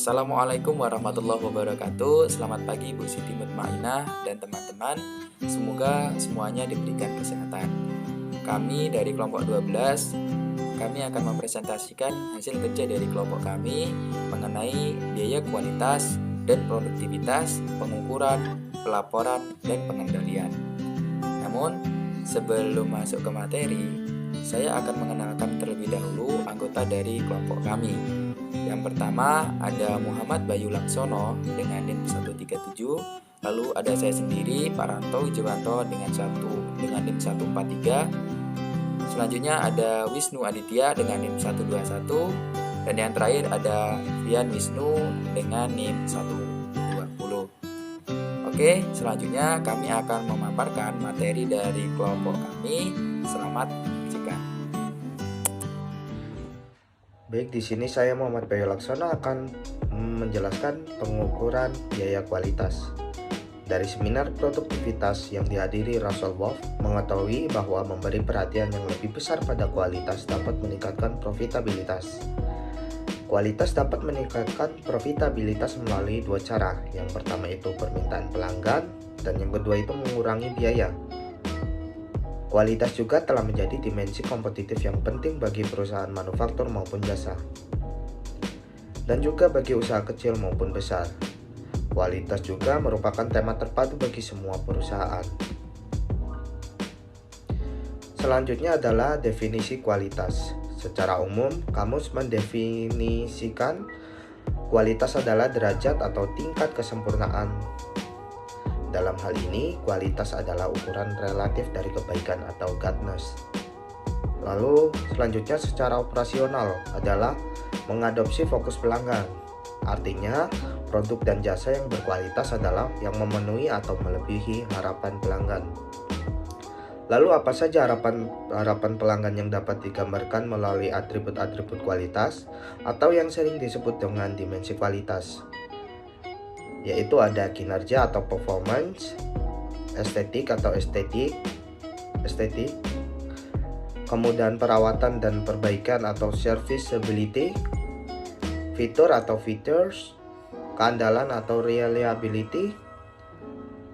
Assalamualaikum warahmatullahi wabarakatuh. Selamat pagi Bu Siti Mutmainah dan teman-teman. Semoga semuanya diberikan kesehatan. Kami dari kelompok 12, kami akan mempresentasikan hasil kerja dari kelompok kami mengenai biaya kualitas dan produktivitas, pengukuran, pelaporan, dan pengendalian. Namun, sebelum masuk ke materi, saya akan mengenalkan terlebih dahulu anggota dari kelompok kami. Yang pertama ada Muhammad Bayu Laksono dengan NIM 137, lalu ada saya sendiri Pak Ranto Wijiwanto dengan NIM 143. Selanjutnya ada Wisnu Aditya dengan NIM 121 dan yang terakhir ada Vian Wisnu dengan NIM 120. Oke, selanjutnya kami akan memaparkan materi dari kelompok kami. Selamat menyaksikan. Baik, di sini saya Muhammad Bayu Laksono akan menjelaskan pengukuran biaya kualitas. Dari seminar produktivitas yang dihadiri Russell Wolf, mengetahui bahwa memberi perhatian yang lebih besar pada kualitas dapat meningkatkan profitabilitas. Kualitas dapat meningkatkan profitabilitas melalui dua cara. Yang pertama itu permintaan pelanggan, dan yang kedua itu mengurangi biaya. Kualitas juga telah menjadi dimensi kompetitif yang penting bagi perusahaan manufaktur maupun jasa, dan juga bagi usaha kecil maupun besar. Kualitas juga merupakan tema terpadu bagi semua perusahaan. Selanjutnya adalah definisi kualitas. Secara umum, kamus mendefinisikan kualitas adalah derajat atau tingkat kesempurnaan. Dalam hal ini, kualitas adalah ukuran relatif dari kebaikan atau goodness. Lalu, selanjutnya secara operasional adalah mengadopsi fokus pelanggan. Artinya, produk dan jasa yang berkualitas adalah yang memenuhi atau melebihi harapan pelanggan. Lalu, apa saja harapan pelanggan yang dapat digambarkan melalui atribut-atribut kualitas atau yang sering disebut dengan dimensi kualitas? Yaitu ada kinerja atau performance, estetik, kemudian perawatan dan perbaikan atau serviceability, fitur atau features, keandalan atau reliability,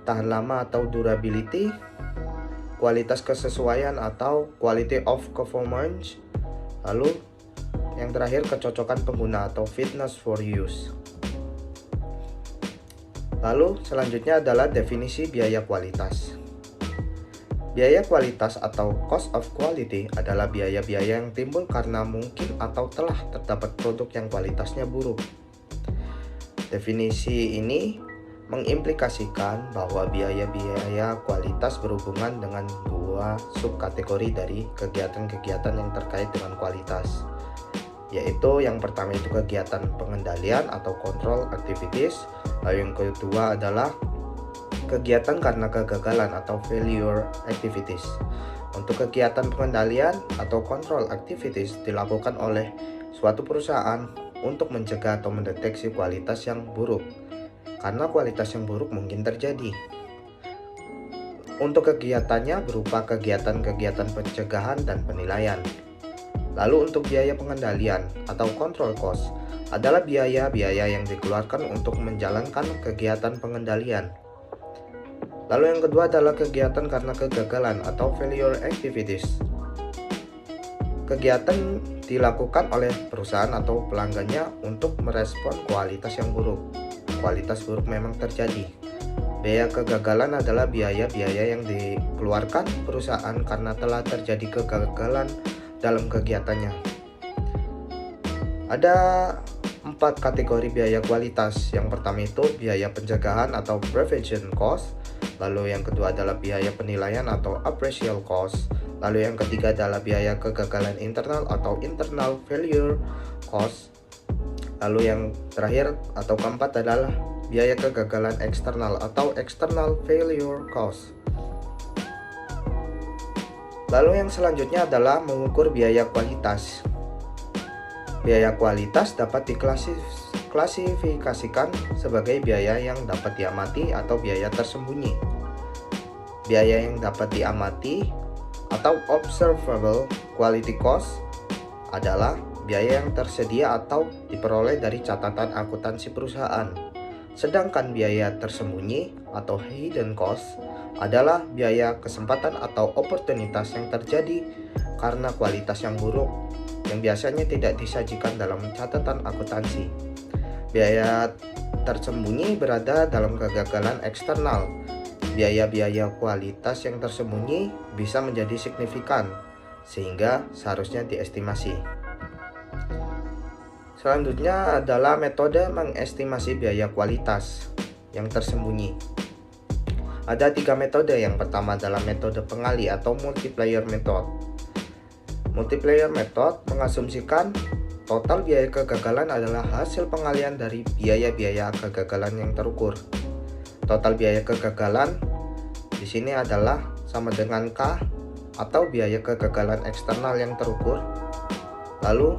tahan lama atau durability, kualitas kesesuaian atau quality of performance, lalu yang terakhir kecocokan pengguna atau fitness for use. Lalu selanjutnya adalah definisi biaya kualitas. Biaya kualitas atau cost of quality adalah biaya-biaya yang timbul karena mungkin atau telah terdapat produk yang kualitasnya buruk. Definisi ini mengimplikasikan bahwa biaya-biaya kualitas berhubungan dengan dua subkategori dari kegiatan-kegiatan yang terkait dengan kualitas, yaitu yang pertama itu kegiatan pengendalian atau control activities, lalu yang kedua adalah kegiatan karena kegagalan atau failure activities. Untuk kegiatan pengendalian atau control activities dilakukan oleh suatu perusahaan untuk mencegah atau mendeteksi kualitas yang buruk, karena kualitas yang buruk mungkin terjadi. Untuk kegiatannya berupa kegiatan-kegiatan pencegahan dan penilaian. Lalu untuk biaya pengendalian atau control cost adalah biaya-biaya yang dikeluarkan untuk menjalankan kegiatan pengendalian. Lalu yang kedua adalah kegiatan karena kegagalan atau failure activities. Kegiatan dilakukan oleh perusahaan atau pelanggannya untuk merespon kualitas yang buruk. Kualitas buruk memang terjadi. Biaya kegagalan adalah biaya-biaya yang dikeluarkan perusahaan karena telah terjadi kegagalan dalam kegiatannya. Ada 4 kategori biaya kualitas. Yang pertama itu biaya pencegahan atau prevention cost, lalu yang kedua adalah biaya penilaian atau appraisal cost, lalu yang ketiga adalah biaya kegagalan internal atau internal failure cost, lalu yang terakhir atau keempat adalah biaya kegagalan eksternal atau external failure cost. Lalu yang selanjutnya adalah mengukur biaya kualitas. Biaya kualitas dapat diklasifikasikan sebagai biaya yang dapat diamati atau biaya tersembunyi. Biaya yang dapat diamati atau observable quality cost adalah biaya yang tersedia atau diperoleh dari catatan akuntansi perusahaan. Sedangkan biaya tersembunyi atau hidden cost adalah biaya kesempatan atau oportunitas yang terjadi karena kualitas yang buruk yang biasanya tidak disajikan dalam catatan akuntansi. Biaya tersembunyi berada dalam kegagalan eksternal. Biaya-biaya kualitas yang tersembunyi bisa menjadi signifikan sehingga seharusnya diestimasi. Selanjutnya adalah metode mengestimasi biaya kualitas yang tersembunyi. Ada 3 metode. Yang pertama adalah metode pengali atau multiplier method. Multiplier method mengasumsikan total biaya kegagalan adalah hasil pengalian dari biaya-biaya kegagalan yang terukur. Total biaya kegagalan di sini adalah sama dengan K atau biaya kegagalan eksternal yang terukur. Lalu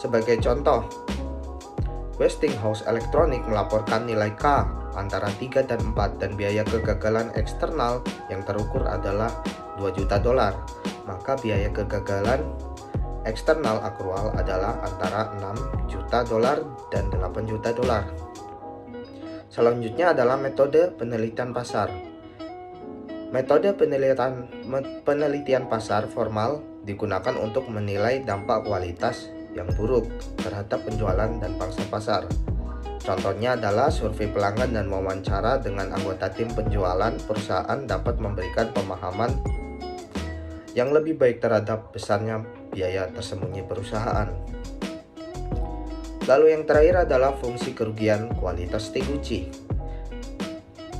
sebagai contoh, Westinghouse Electronics melaporkan nilai K antara 3 dan 4 dan biaya kegagalan eksternal yang terukur adalah $2 juta. Maka biaya kegagalan eksternal akrual adalah antara $6 juta dan $8 juta. Selanjutnya adalah metode penelitian pasar. Metode penelitian pasar formal digunakan untuk menilai dampak kualitas yang buruk terhadap penjualan dan pangsa pasar. Contohnya adalah survei pelanggan dan wawancara dengan anggota tim penjualan perusahaan dapat memberikan pemahaman yang lebih baik terhadap besarnya biaya tersembunyi perusahaan. Lalu yang terakhir adalah fungsi kerugian kualitas Teguchi.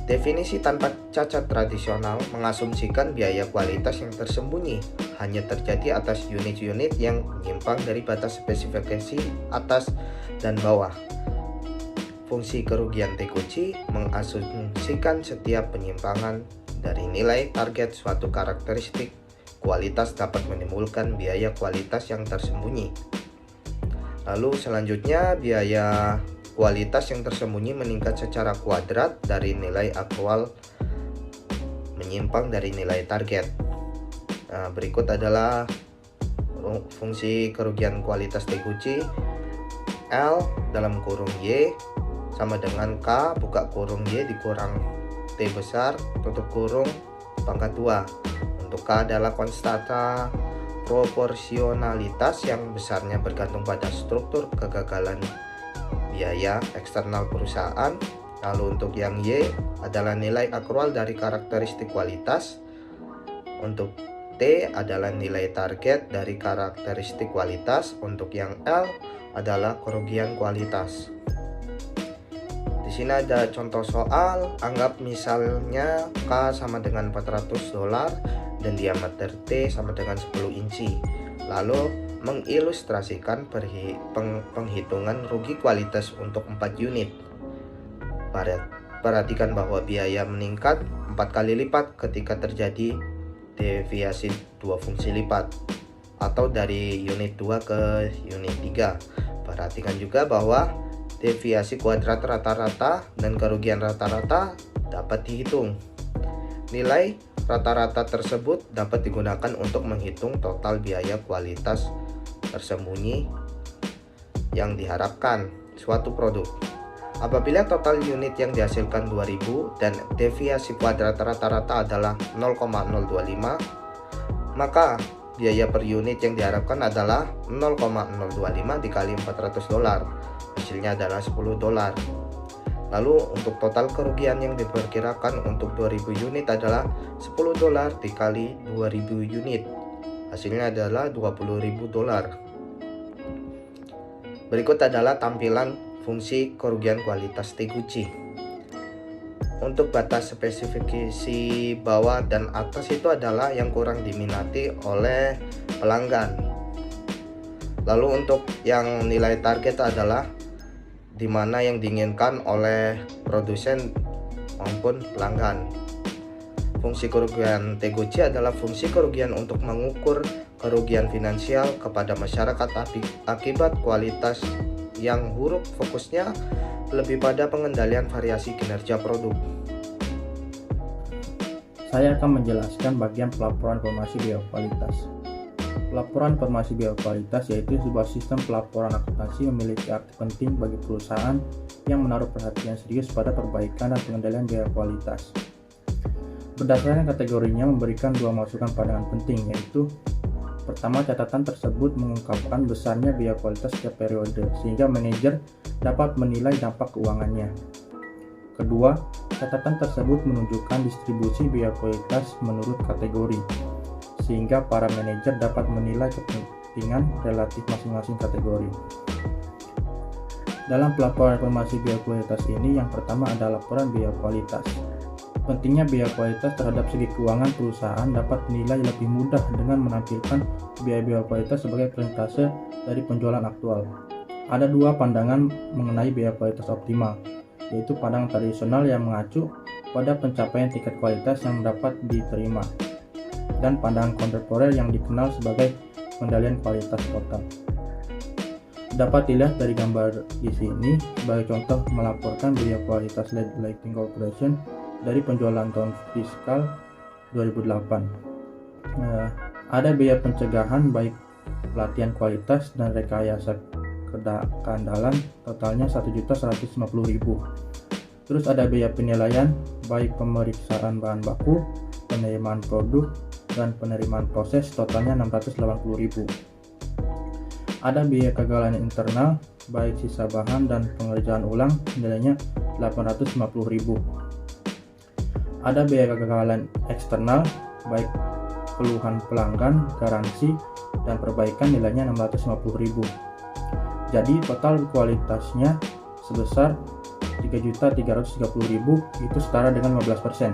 Definisi tanpa cacat tradisional mengasumsikan biaya kualitas yang tersembunyi hanya terjadi atas unit-unit yang menyimpang dari batas spesifikasi atas dan bawah. Fungsi kerugian Teguchi mengasumsikan setiap penyimpangan dari nilai target suatu karakteristik kualitas dapat menimbulkan biaya kualitas yang tersembunyi. Lalu selanjutnya biaya kualitas yang tersembunyi meningkat secara kuadrat dari nilai aktual menyimpang dari nilai target. Berikut adalah fungsi kerugian kualitas Teguchi. L dalam kurung Y sama dengan K buka kurung Y dikurang T besar tutup kurung pangkat 2. Untuk K adalah konstanta proporsionalitas yang besarnya bergantung pada struktur kegagalan biaya eksternal perusahaan. Lalu untuk yang Y adalah nilai akrual dari karakteristik kualitas. Untuk T adalah nilai target dari karakteristik kualitas. Untuk yang L adalah kerugian kualitas. Di sini ada contoh soal. Anggap misalnya K sama dengan $400 dan diameter T sama dengan 10 inci. Lalu mengilustrasikan penghitungan rugi kualitas untuk 4 unit. Perhatikan bahwa biaya meningkat 4 kali lipat ketika terjadi deviasi 2 fungsi lipat atau dari unit 2 ke unit 3. Perhatikan juga bahwa deviasi kuadrat rata-rata dan kerugian rata-rata dapat dihitung. Nilai rata-rata tersebut dapat digunakan untuk menghitung total biaya kualitas tersembunyi yang diharapkan suatu produk. Apabila total unit yang dihasilkan 2000 dan deviasi kuadrat rata-rata adalah 0,025, maka biaya per unit yang diharapkan adalah 0,025 dikali $400. Hasilnya adalah $10. Lalu untuk total kerugian yang diperkirakan untuk 2000 unit adalah $10 dikali 2000 unit. Hasilnya adalah $20.000. Berikut adalah tampilan fungsi kerugian kualitas Teguchi. Untuk batas spesifikasi bawah dan atas itu adalah yang kurang diminati oleh pelanggan. Lalu untuk yang nilai target adalah di mana yang diinginkan oleh produsen maupun pelanggan. Fungsi kerugian Teguchi adalah fungsi kerugian untuk mengukur kerugian finansial kepada masyarakat akibat kualitas yang buruk. Fokusnya lebih pada pengendalian variasi kinerja produk. Saya akan menjelaskan bagian pelaporan informasi biaya kualitas. Laporan informasi biokualitas yaitu sebuah sistem pelaporan akuntansi memiliki arti penting bagi perusahaan yang menaruh perhatian serius pada perbaikan dan pengendalian biokualitas. Berdasarkan kategorinya memberikan dua masukan pandangan penting, yaitu pertama, catatan tersebut mengungkapkan besarnya biokualitas setiap periode sehingga manajer dapat menilai dampak keuangannya. Kedua, catatan tersebut menunjukkan distribusi biokualitas menurut kategori sehingga para manajer dapat menilai kepentingan relatif masing-masing kategori. Dalam pelaporan informasi biokualitas ini, yang pertama adalah laporan biokualitas. Pentingnya biokualitas terhadap segi keuangan perusahaan dapat dinilai lebih mudah dengan menampilkan biaya biokualitas sebagai persentase dari penjualan aktual. Ada dua pandangan mengenai biokualitas optimal, yaitu pandangan tradisional yang mengacu pada pencapaian tingkat kualitas yang dapat diterima, dan pandangan kontemporer yang dikenal sebagai pengendalian kualitas total. Dapat dilihat dari gambar di sini sebagai contoh melaporkan biaya kualitas Lighting Corporation dari penjualan tahun fiskal 2008. Ada biaya pencegahan baik pelatihan kualitas dan rekayasa keandalan totalnya 1.150.000. Terus ada biaya penilaian baik pemeriksaan bahan baku, penerimaan produk, dan penerimaan proses totalnya 680.000. Ada biaya kegagalan internal baik sisa bahan dan pengerjaan ulang nilainya 850.000. Ada biaya kegagalan eksternal baik keluhan pelanggan, garansi, dan perbaikan nilainya 650.000. Jadi total kualitasnya sebesar 3.330.000, itu setara dengan 15%.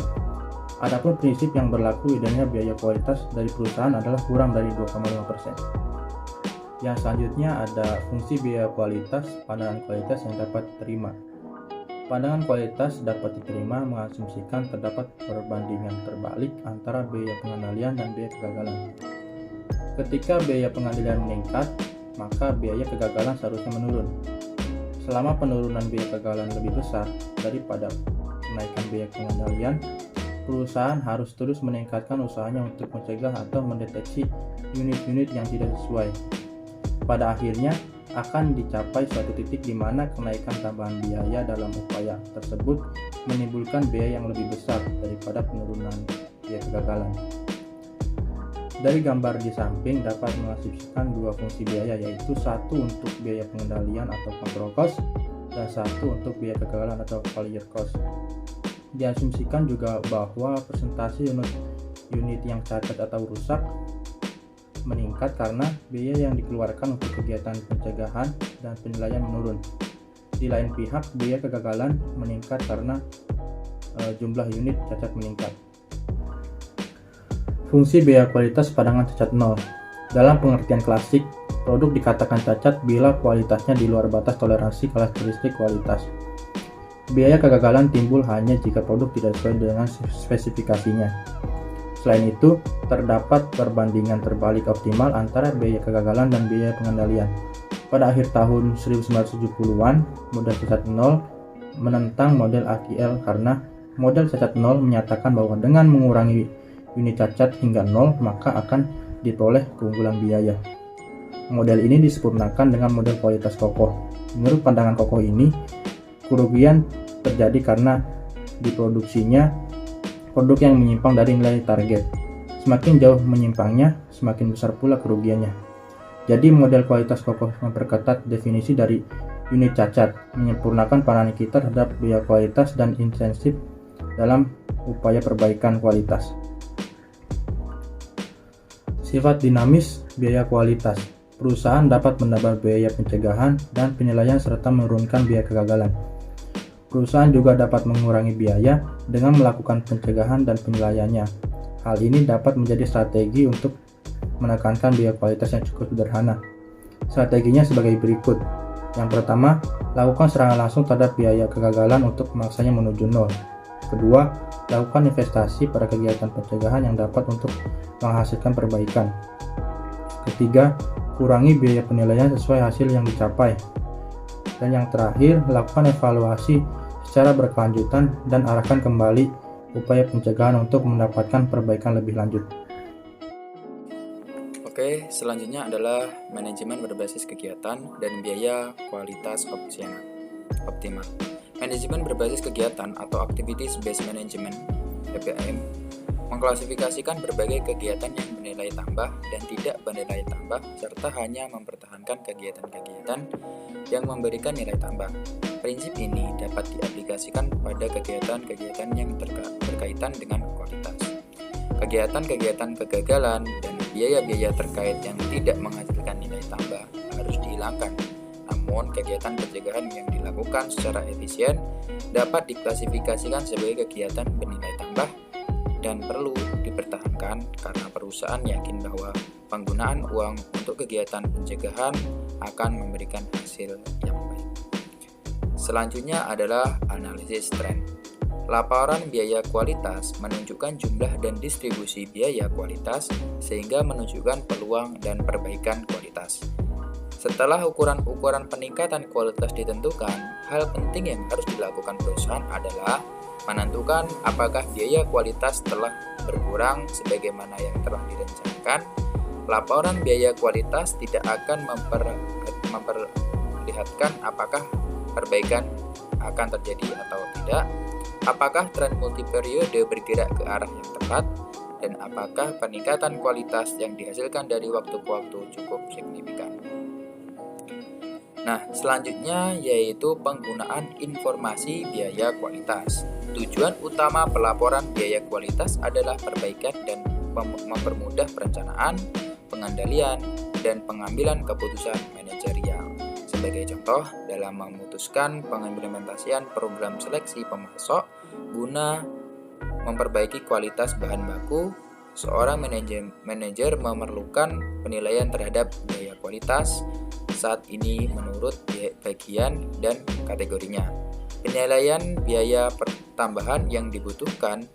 Adapun prinsip yang berlaku idealnya biaya kualitas dari perusahaan adalah kurang dari 2,5%. Yang selanjutnya ada fungsi biaya kualitas, pandangan kualitas yang dapat diterima. Pandangan kualitas dapat diterima mengasumsikan terdapat perbandingan terbalik antara biaya pengendalian dan biaya kegagalan. Ketika biaya pengendalian meningkat, maka biaya kegagalan seharusnya menurun. Selama penurunan biaya kegagalan lebih besar daripada kenaikan biaya pengendalian, perusahaan harus terus meningkatkan usahanya untuk mencegah atau mendeteksi unit-unit yang tidak sesuai. Pada akhirnya akan dicapai suatu titik di mana kenaikan tambahan biaya dalam upaya tersebut menimbulkan biaya yang lebih besar daripada penurunan biaya kegagalan. Dari gambar di samping dapat mengasumsikan dua fungsi biaya, yaitu satu untuk biaya pengendalian atau control cost dan satu untuk biaya kegagalan atau failure cost. Diasumsikan juga bahwa persentase unit yang cacat atau rusak meningkat karena biaya yang dikeluarkan untuk kegiatan pencegahan dan penilaian menurun. Di lain pihak, biaya kegagalan meningkat karena jumlah unit cacat meningkat. Fungsi biaya kualitas pandangan cacat nol. Dalam pengertian klasik, produk dikatakan cacat bila kualitasnya di luar batas toleransi karakteristik kualitas. Biaya kegagalan timbul hanya jika produk tidak sesuai dengan spesifikasinya. Selain itu, terdapat perbandingan terbalik optimal antara biaya kegagalan dan biaya pengendalian. Pada akhir tahun 1970-an, model cacat nol menentang model AQL karena model cacat nol menyatakan bahwa dengan mengurangi unit cacat hingga nol, maka akan diperoleh keunggulan biaya. Model ini disempurnakan dengan model kualitas kokoh. Menurut pandangan kokoh ini, kerugian terjadi karena diproduksinya produk yang menyimpang dari nilai target. Semakin jauh menyimpangnya, semakin besar pula kerugiannya. Jadi model kualitas kokoh memperketat definisi dari unit cacat, menyempurnakan pandangan kita terhadap biaya kualitas dan insentif dalam upaya perbaikan kualitas. Sifat dinamis biaya kualitas. Perusahaan dapat menambah biaya pencegahan dan penilaian serta menurunkan biaya kegagalan. Perusahaan juga dapat mengurangi biaya dengan melakukan pencegahan dan penilaiannya. Hal ini dapat menjadi strategi untuk menekankan biaya kualitas yang cukup sederhana. Strateginya sebagai berikut. Yang pertama, lakukan serangan langsung terhadap biaya kegagalan untuk memaksanya menuju nol. Kedua, lakukan investasi pada kegiatan pencegahan yang dapat untuk menghasilkan perbaikan. Ketiga, kurangi biaya penilaian sesuai hasil yang dicapai. Dan yang terakhir, lakukan evaluasi secara berkelanjutan dan arahkan kembali upaya pencegahan untuk mendapatkan perbaikan lebih lanjut. Oke, Oke, selanjutnya adalah manajemen berbasis kegiatan dan biaya kualitas optimal. Manajemen berbasis kegiatan atau Activities Based Management (ABM) mengklasifikasikan berbagai kegiatan yang bernilai tambah dan tidak bernilai tambah serta hanya mempertahankan kegiatan-kegiatan yang memberikan nilai tambah. Prinsip ini dapat diaplikasikan pada kegiatan-kegiatan yang berkaitan dengan kualitas. Kegiatan-kegiatan kegagalan dan biaya-biaya terkait yang tidak menghasilkan nilai tambah harus dihilangkan. Namun, kegiatan pencegahan yang dilakukan secara efisien dapat diklasifikasikan sebagai kegiatan bernilai tambah dan perlu dipertahankan karena perusahaan yakin bahwa penggunaan uang untuk kegiatan pencegahan akan memberikan hasil yang baik. Selanjutnya adalah analisis tren. Laporan biaya kualitas menunjukkan jumlah dan distribusi biaya kualitas sehingga menunjukkan peluang dan perbaikan kualitas. Setelah ukuran-ukuran peningkatan kualitas ditentukan, hal penting yang harus dilakukan perusahaan adalah menentukan apakah biaya kualitas telah berkurang sebagaimana yang telah direncanakan. Laporan biaya kualitas tidak akan memperlihatkan apakah perbaikan akan terjadi atau tidak, apakah tren multiperiode bergerak ke arah yang tepat, dan apakah peningkatan kualitas yang dihasilkan dari waktu ke waktu cukup signifikan. Nah, selanjutnya yaitu penggunaan informasi biaya kualitas. Tujuan utama pelaporan biaya kualitas adalah perbaikan dan mempermudah perencanaan, pengendalian, dan pengambilan keputusan manajerial. Sebagai contoh, dalam memutuskan pengimplementasian program seleksi pemasok guna memperbaiki kualitas bahan baku, seorang manajer memerlukan penilaian terhadap biaya kualitas saat ini menurut bagian dan kategorinya. Penilaian biaya tambahan yang dibutuhkan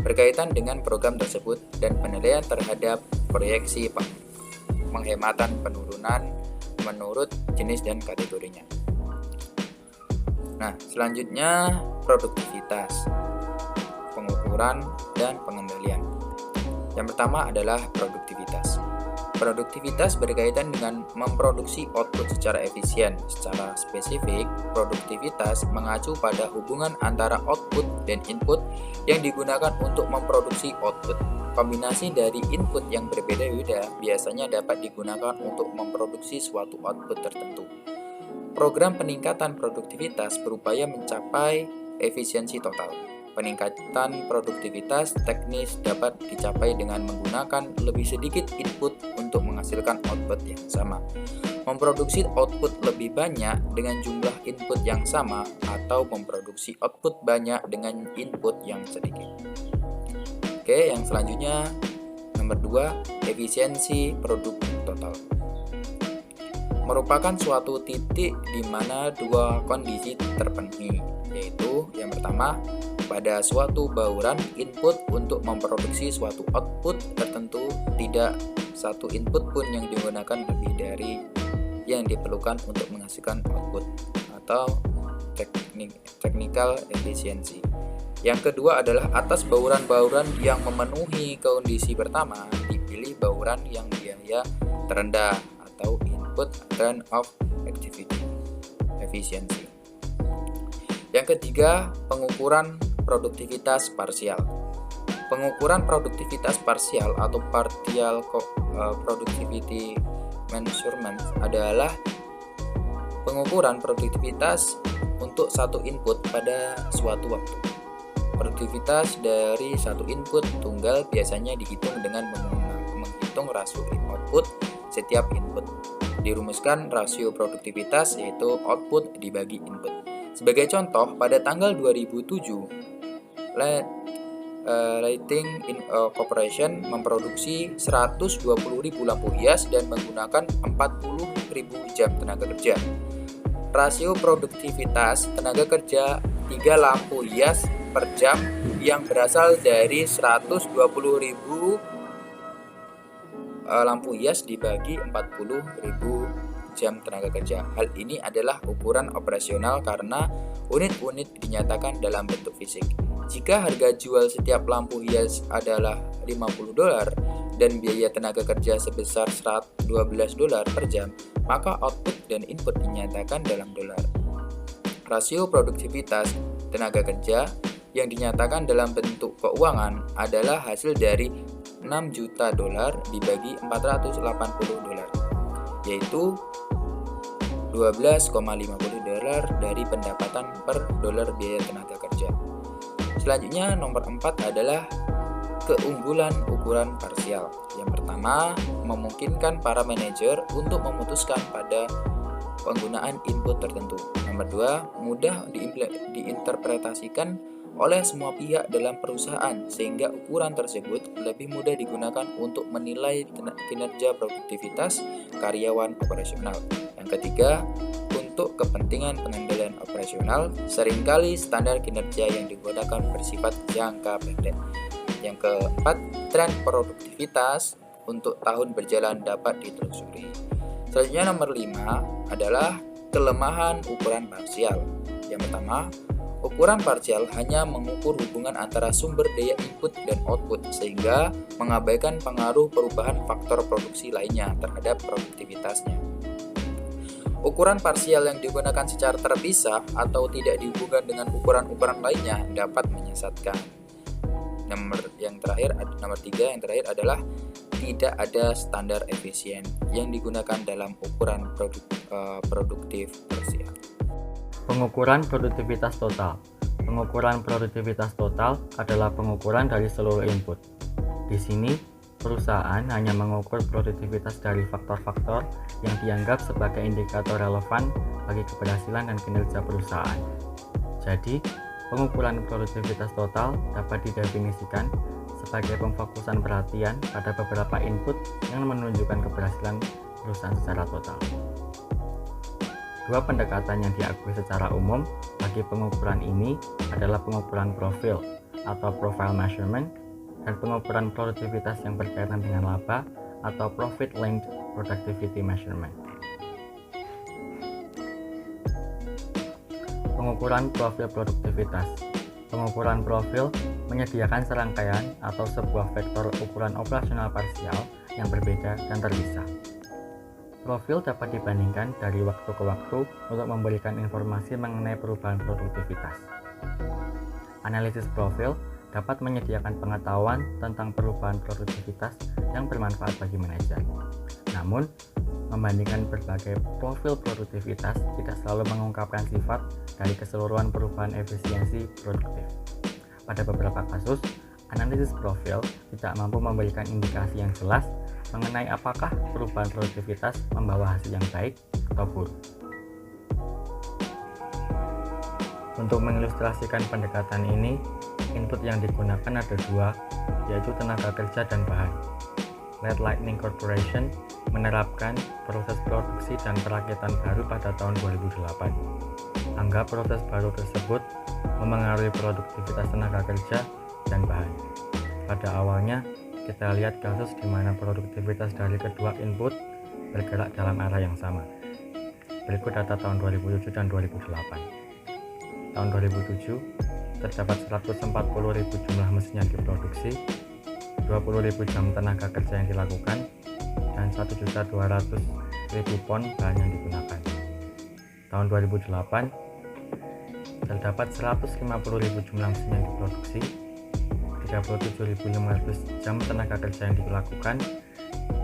berkaitan dengan program tersebut dan penilaian terhadap proyeksi penghematan penurunan menurut jenis dan kategorinya. Nah, selanjutnya produktivitas, pengukuran, dan pengendalian. Yang pertama adalah produktivitas. Produktivitas berkaitan dengan memproduksi output secara efisien. Secara spesifik, produktivitas mengacu pada hubungan antara output dan input yang digunakan untuk memproduksi output. Kombinasi dari input yang berbeda-beda biasanya dapat digunakan untuk memproduksi suatu output tertentu. Program peningkatan produktivitas berupaya mencapai efisiensi total. Peningkatan produktivitas teknis dapat dicapai dengan menggunakan lebih sedikit input untuk menghasilkan output yang sama. Memproduksi output lebih banyak dengan jumlah input yang sama atau memproduksi output banyak dengan input yang sedikit. Oke, yang selanjutnya nomor 2, efisiensi produk total. Merupakan suatu titik di mana dua kondisi terpenuhi, yaitu yang pertama, pada suatu bauran input untuk memproduksi suatu output tertentu, tidak satu input pun yang digunakan lebih dari yang diperlukan untuk menghasilkan output, atau technical efficiency. Yang kedua adalah atas bauran-bauran yang memenuhi kondisi pertama, dipilih bauran yang biaya terendah atau input turn of activity efficiency. Yang ketiga, pengukuran produktivitas parsial. Pengukuran produktivitas parsial atau partial productivity measurement adalah pengukuran produktivitas untuk satu input pada suatu waktu. Produktivitas dari satu input tunggal biasanya dihitung dengan menghitung rasio output setiap input. Dirumuskan rasio produktivitas yaitu output dibagi input. Sebagai contoh, pada tanggal 2007, Lighting Corporation memproduksi 120.000 lampu hias dan menggunakan 40.000 jam tenaga kerja. Rasio produktivitas tenaga kerja 3 lampu hias per jam yang berasal dari 120.000 lampu hias dibagi 40.000 jam tenaga kerja. Hal ini adalah ukuran operasional karena unit-unit dinyatakan dalam bentuk fisik. Jika harga jual setiap lampu hias adalah $50 dan biaya tenaga kerja sebesar $112 per jam, maka output dan input dinyatakan dalam dolar. Rasio produktivitas tenaga kerja yang dinyatakan dalam bentuk keuangan adalah hasil dari $6 juta dibagi $480, yaitu $12,50 dari pendapatan per dolar biaya tenaga kerja. Selanjutnya nomor 4 adalah keunggulan ukuran parsial. Yang pertama, memungkinkan para manajer untuk memutuskan pada penggunaan input tertentu. Nomor 2, mudah diinterpretasikan oleh semua pihak dalam perusahaan sehingga ukuran tersebut lebih mudah digunakan untuk menilai kinerja produktivitas karyawan operasional. Yang ketiga, untuk kepentingan pengendalian operasional, seringkali standar kinerja yang digunakan bersifat jangka pendek. Yang keempat, tren produktivitas untuk tahun berjalan dapat ditelusuri. Selanjutnya nomor 5 adalah kelemahan ukuran parsial. Yang pertama, ukuran parsial hanya mengukur hubungan antara sumber daya input dan output sehingga mengabaikan pengaruh perubahan faktor produksi lainnya terhadap produktivitasnya. Ukuran parsial yang digunakan secara terpisah atau tidak dihubungkan dengan ukuran-ukuran lainnya dapat menyesatkan. Nomor 3 yang terakhir adalah tidak ada standar efisien yang digunakan dalam ukuran produktif parsial. Pengukuran produktivitas total. Pengukuran produktivitas total adalah pengukuran dari seluruh input. Di sini, perusahaan hanya mengukur produktivitas dari faktor-faktor yang dianggap sebagai indikator relevan bagi keberhasilan dan kinerja perusahaan. Jadi, pengukuran produktivitas total dapat didefinisikan sebagai pemfokusan perhatian pada beberapa input yang menunjukkan keberhasilan perusahaan secara total. Dua pendekatan yang diakui secara umum bagi pengukuran ini adalah pengukuran profil atau profile measurement dan pengukuran produktivitas yang berkaitan dengan laba atau profit linked productivity measurement. Pengukuran profil produktivitas. Pengukuran profil menyediakan serangkaian atau sebuah vektor ukuran operasional parsial yang berbeda dan terpisah. Profil dapat dibandingkan dari waktu ke waktu untuk memberikan informasi mengenai perubahan produktivitas. Analisis profil dapat menyediakan pengetahuan tentang perubahan produktivitas yang bermanfaat bagi manajer. Namun, membandingkan berbagai profil produktivitas tidak selalu mengungkapkan sifat dari keseluruhan perubahan efisiensi produktif. Pada beberapa kasus, analisis profil tidak mampu memberikan indikasi yang jelas mengenai apakah perubahan produktivitas membawa hasil yang baik atau buruk. Untuk mengilustrasikan pendekatan ini, input yang digunakan ada dua, yaitu tenaga kerja dan bahan. Red Lightning Corporation menerapkan proses produksi dan perakitan baru pada tahun 2008. Anggap proses baru tersebut memengaruhi produktivitas tenaga kerja dan bahan. Pada awalnya, kita lihat kasus di mana produktivitas dari kedua input bergerak dalam arah yang sama. Berikut data tahun 2007 dan 2008. Tahun 2007, terdapat 140.000 jumlah mesin yang diproduksi, 20.000 jam tenaga kerja yang dilakukan, dan 1.200.000 pon bahan yang digunakan. Tahun 2008, terdapat 150.000 jumlah mesin yang diproduksi, 37.500 jam tenaga kerja yang dilakukan,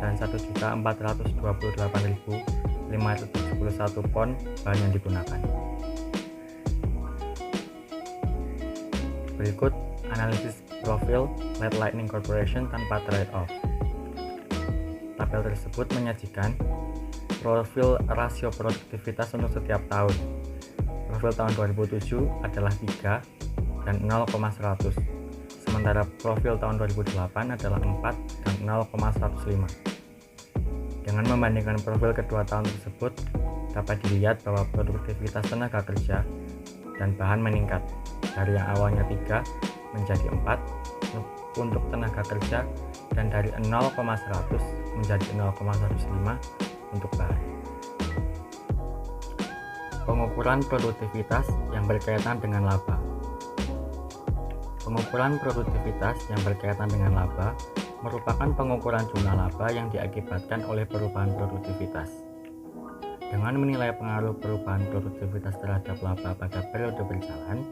dan 1.428.571 pon bahan yang digunakan. Berikut analisis profil Red Lightning Corporation tanpa trade-off. Tabel tersebut menyajikan profil rasio produktivitas untuk setiap tahun. Profil tahun 2007 adalah 3 dan 0,100. Sementara profil tahun 2008 adalah 4 dan 0,105. Dengan membandingkan profil kedua tahun tersebut, dapat dilihat bahwa produktivitas tenaga kerja dan bahan meningkat dari yang awalnya 3 menjadi 4 untuk tenaga kerja dan dari 0,100 menjadi 0,115 untuk bahan. Pengukuran produktivitas yang berkaitan dengan laba. Pengukuran produktivitas yang berkaitan dengan laba merupakan pengukuran jumlah laba yang diakibatkan oleh perubahan produktivitas. Dengan menilai pengaruh perubahan produktivitas terhadap laba pada periode berjalan,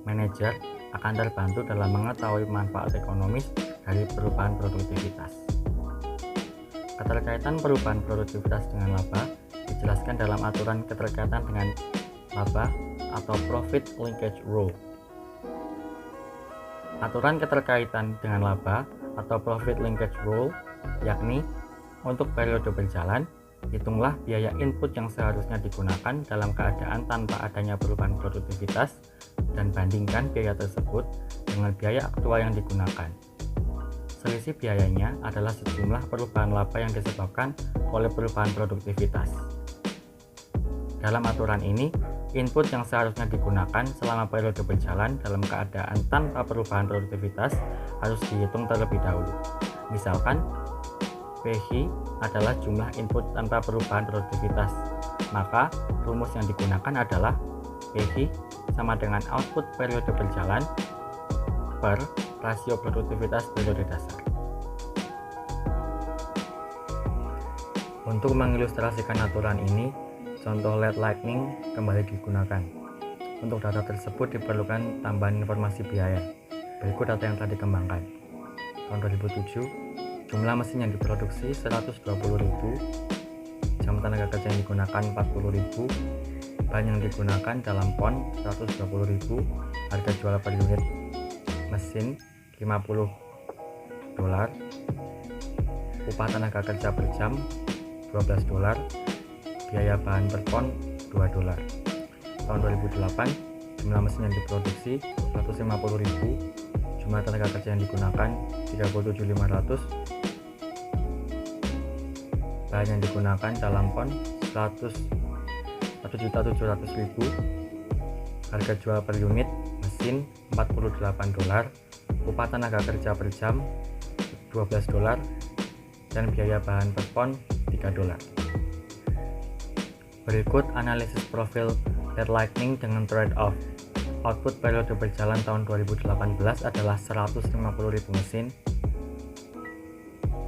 manajer akan terbantu dalam mengetahui manfaat ekonomis dari perubahan produktivitas. Keterkaitan perubahan produktivitas dengan laba dijelaskan dalam aturan keterkaitan dengan laba atau Profit Linkage Rule. Aturan keterkaitan dengan laba atau Profit Linkage Rule yakni untuk periode berjalan, hitunglah biaya input yang seharusnya digunakan dalam keadaan tanpa adanya perubahan produktivitas dan bandingkan biaya tersebut dengan biaya aktual yang digunakan. Selisih biayanya adalah sejumlah perubahan laba yang disebabkan oleh perubahan produktivitas. Dalam aturan ini, input yang seharusnya digunakan selama periode berjalan dalam keadaan tanpa perubahan produktivitas harus dihitung terlebih dahulu. Misalkan, PH adalah jumlah input tanpa perubahan produktivitas, maka rumus yang digunakan adalah PH sama dengan output periode berjalan per rasio produktivitas periode dasar. Untuk mengilustrasikan aturan ini, contoh LED lightning kembali digunakan. Untuk data tersebut diperlukan tambahan informasi biaya. Berikut data yang telah dikembangkan. Tahun 2007, jumlah mesin yang diproduksi 120.000, jam tenaga kerja yang digunakan 40.000, bahan yang digunakan dalam pon 120.000, harga jual per unit mesin $50, upah tenaga kerja per jam $12, biaya bahan per pon $2. Tahun 2008, jumlah mesin yang diproduksi 150.000, jumlah tenaga kerja yang digunakan 37.500, bahan yang digunakan dalam pon 1.700.000, harga jual per unit mesin $48, upah tenaga kerja per jam $12, dan biaya bahan per pon $3. Berikut analisis profil LED lightning dengan trade-off. Output periode berjalan tahun 2018 adalah 150.000 mesin,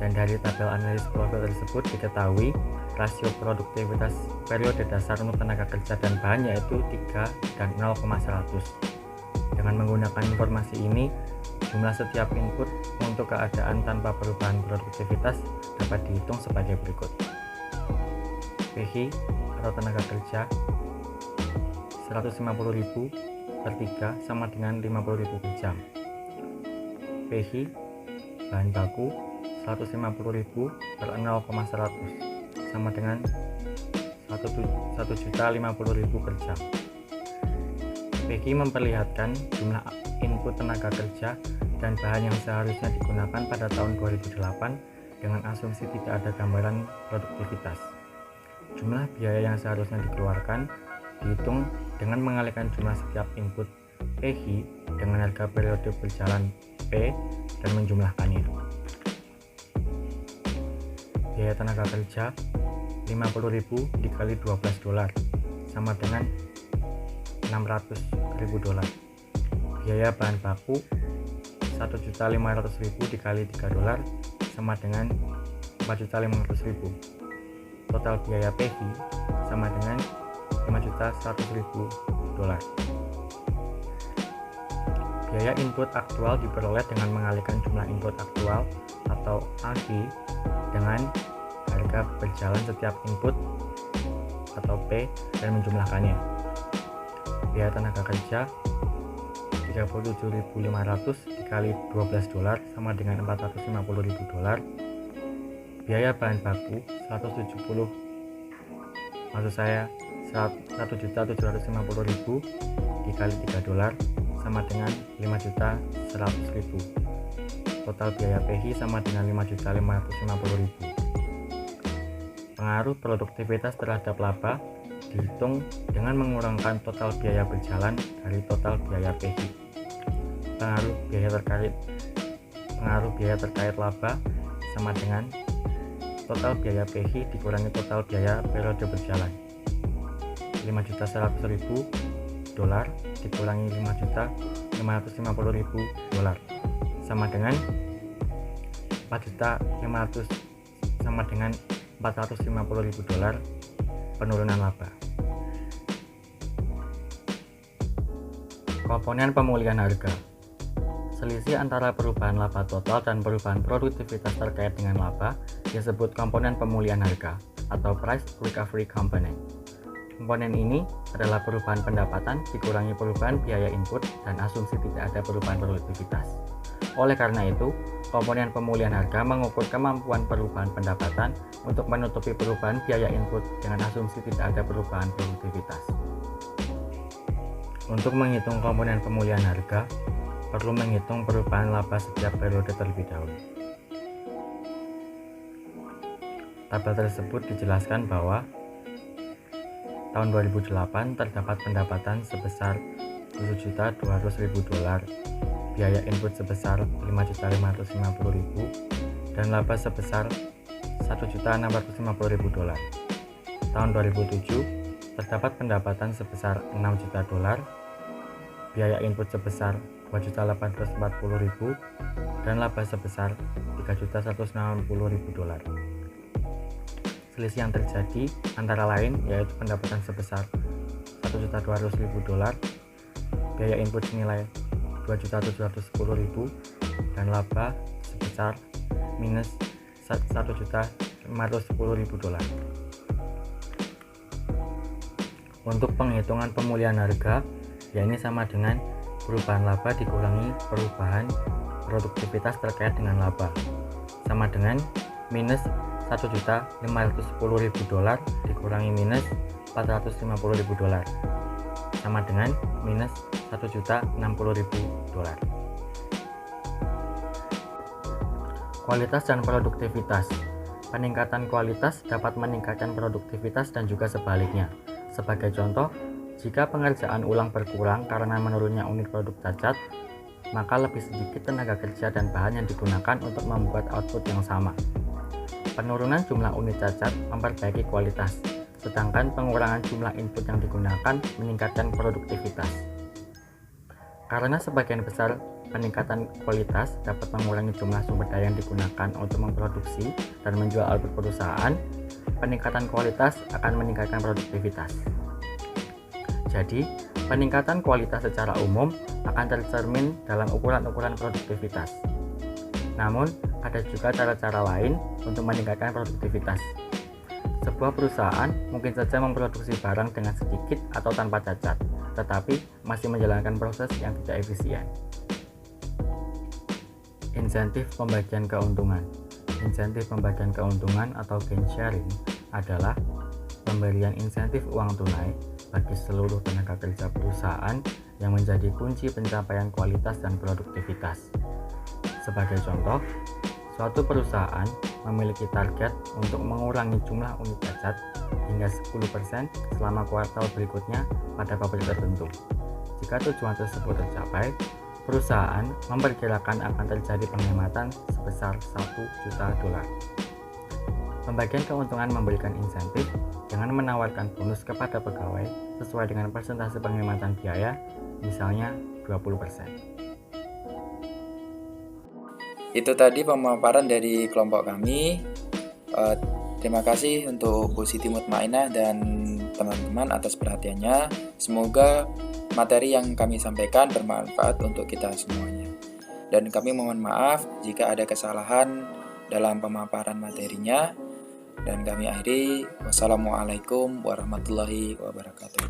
dan dari tabel analisis profil tersebut diketahui rasio produktivitas periode dasar untuk tenaga kerja dan bahan yaitu 3 dan 0,100. Dengan menggunakan informasi ini, jumlah setiap input untuk keadaan tanpa perubahan produktivitas dapat dihitung sebagai berikut. PH atau tenaga kerja 150.000 per 3 sama dengan 50.000 per jam. PH bahan baku 150.000 per 0,100 sama dengan 1.050.000 per jam. PG memperlihatkan jumlah input tenaga kerja dan bahan yang seharusnya digunakan pada tahun 2008 dengan asumsi tidak ada gambaran produktivitas. Jumlah biaya yang seharusnya dikeluarkan dihitung dengan mengalihkan jumlah setiap input PG dengan harga periode berjalan P dan menjumlahkannya. Biaya tenaga kerja 50.000 dikali $12 sama dengan $600.000. Biaya bahan baku 1.500.000 dikali $3 sama dengan $4.500.000. Total biaya PV sama dengan $5.100.000. Biaya input aktual diperoleh dengan mengalihkan jumlah input aktual atau AG dengan harga berjalan setiap input atau P dan menjumlahkannya. Biaya tenaga kerja 37.500 dikali $12 sama dengan $450.000. Biaya bahan baku 1.750.000 dikali $3 sama dengan $5.100.000. Total biaya PH sama dengan $5.550.000. Pengaruh produktivitas terhadap laba dihitung dengan mengurangkan total biaya berjalan dari total biaya PH. Pengaruh biaya terkait laba sama dengan total biaya PH dikurangi total biaya periode berjalan. $5.100.000 dikurangi $5.550.000 sama dengan 4.500 sama dengan $450.000 penurunan laba. Komponen pemulihan harga. Selisih antara perubahan laba total dan perubahan produktivitas terkait dengan laba disebut komponen pemulihan harga atau price recovery component. Komponen ini adalah perubahan pendapatan dikurangi perubahan biaya input dan asumsi tidak ada perubahan produktivitas. Oleh karena itu, komponen pemulihan harga mengukur kemampuan perubahan pendapatan untuk menutupi perubahan biaya input dengan asumsi tidak ada perubahan produktivitas. Untuk menghitung komponen pemulihan harga, perlu menghitung perubahan laba setiap periode terlebih dahulu. Tabel tersebut dijelaskan bahwa tahun 2008 terdapat pendapatan sebesar $7.200.000, biaya input sebesar $5.550.000, dan laba sebesar $1.650.000. Tahun 2007 terdapat pendapatan sebesar $6 juta, biaya input sebesar $2.840.000, dan laba sebesar $3.160.000. Selisih yang terjadi antara lain yaitu pendapatan sebesar $1.200.000, biaya input senilai $2.710.000, dan laba sebesar minus $1.510.000. Untuk penghitungan pemulihan harga, yakni sama dengan perubahan laba dikurangi perubahan produktivitas terkait dengan laba, sama dengan minus $1.510.000 dikurangi minus $450.000, sama dengan minus $1.060.000. Kualitas dan produktivitas. Peningkatan kualitas dapat meningkatkan produktivitas dan juga sebaliknya. Sebagai contoh, jika pengerjaan ulang berkurang karena menurunnya unit produk cacat, maka lebih sedikit tenaga kerja dan bahan yang digunakan untuk membuat output yang sama. Penurunan jumlah unit cacat memperbaiki kualitas, sedangkan pengurangan jumlah input yang digunakan meningkatkan produktivitas. Karena sebagian besar peningkatan kualitas dapat mengurangi jumlah sumber daya yang digunakan untuk memproduksi dan menjual output perusahaan, peningkatan kualitas akan meningkatkan produktivitas. Jadi, peningkatan kualitas secara umum akan tercermin dalam ukuran-ukuran produktivitas. Namun, ada juga cara-cara lain untuk meningkatkan produktivitas. Sebuah perusahaan mungkin saja memproduksi barang dengan sedikit atau tanpa cacat, tetapi masih menjalankan proses yang tidak efisien. Insentif pembagian keuntungan. Insentif pembagian keuntungan atau gain sharing adalah pemberian insentif uang tunai bagi seluruh tenaga kerja perusahaan yang menjadi kunci pencapaian kualitas dan produktivitas. Sebagai contoh, suatu perusahaan memiliki target untuk mengurangi jumlah unit cacat hingga 10% selama kuartal berikutnya pada pabrik tertentu. Jika tujuan tersebut tercapai, perusahaan memperkirakan akan terjadi penghematan sebesar $1 juta. Pembagian keuntungan memberikan insentif dengan menawarkan bonus kepada pegawai sesuai dengan persentase penghematan biaya, misalnya 20%. Itu tadi pemaparan dari kelompok kami. Terima kasih untuk Bu Siti Mutmainah dan teman-teman atas perhatiannya. Semoga materi yang kami sampaikan bermanfaat untuk kita semuanya. Dan kami mohon maaf jika ada kesalahan dalam pemaparan materinya. Dan kami akhiri, wassalamualaikum warahmatullahi wabarakatuh.